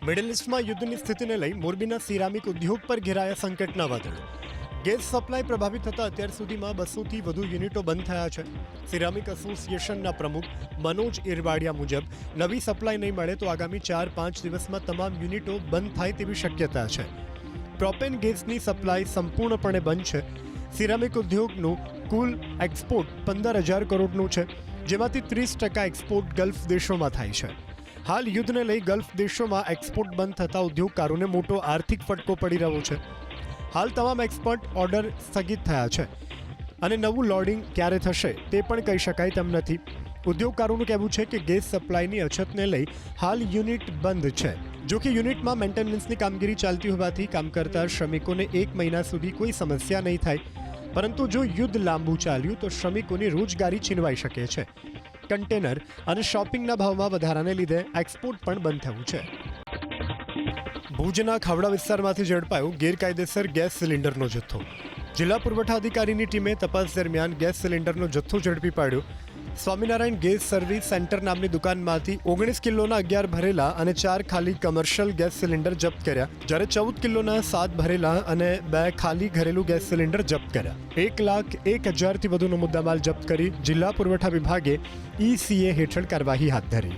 Middle ઇસ્ટમાં યુદ્ધની સ્થિતિને લઈ મોરબીના સિરામિક ઉદ્યોગ પર ઘેરાયા સંકટના વાદળ. ગેસ સપ્લાય પ્રભાવિત થતાં અત્યાર સુધીમાં 200થી વધુ યુનિટો બંધ થયા છે. સિરામિક એસોસિએશનના પ્રમુખ મનોજ ઇરવાડિયા મુજબ નવી સપ્લાય નહીં મળે તો આગામી 4-5 દિવસમાં તમામ યુનિટો બંધ થાય તેવી શક્યતા છે. પ્રોપેન ગેસની સપ્લાય સંપૂર્ણપણે બંધ છે. સિરામિક ઉદ્યોગનું કુલ એક્સપોર્ટ 15,000 કરોડનું છે, જેમાંથી 30% એક્સપોર્ટ ગલ્ફ દેશોમાં થાય છે. હાલ યુદ્ધને લઈ ગલ્ફ દેશોમાં એક્સપોર્ટ બંધ થતાં ઉદ્યોગકારોને મોટો આર્થિક ફટકો પડી રહ્યો છે. હાલ તમામ એક્સપોર્ટ ઓર્ડર સ્થગિત થયા છે અને નવું લોડિંગ ક્યારે થશે તે પણ કહી શકાય તેમ નથી. ઉદ્યોગકારોનું કહેવું છે કે ગેસ સપ્લાયની અછતને લઈ હાલ યુનિટ બંધ છે. જો કે યુનિટમાં મેન્ટેનન્સની કામગીરી ચાલતી હોવાથી કામ કરતા શ્રમિકોને 1 મહિના સુધી કોઈ સમસ્યા નહીં થાય, પરંતુ જો યુદ્ધ લાંબુ ચાલ્યું તો શ્રમિકોની રોજગારી છીનવાઈ શકે છે. કન્ટેનર અને શોપિંગના ભાવમાં વધારાને લીધે એક્સપોર્ટ પણ બંધ થયું છે. ભુજના ખાવડા વિસ્તારમાંથી ઝડપાયો ગેરકાયદેસર ગેસ સિલિન્ડરનો જથ્થો. જિલ્લા પુરવઠા અધિકારીની ટીમે તપાસ દરમિયાન ગેસ સિલિન્ડરનો જથ્થો ઝડપી પાડ્યો. સ્વામિનારાયણ ગેસ સર્વિસ સેન્ટર નામની દુકાનમાંથી 19 કિલોના 11 ભરેલા અને 4 ખાલી કમર્શિયલ ગેસ સિલિન્ડર જપ્ત કર્યા, જ્યારે 14 કિલોના 7 ભરેલા અને 2 ખાલી ઘરેલું ગેસ સિલિન્ડર જપ્ત કર્યા. 1,01,000થી વધુનો મુદ્દામાલ જપ્ત કરી જિલ્લા પુરવઠા વિભાગે ECA હેઠળ કાર્યવાહી હાથ ધરી.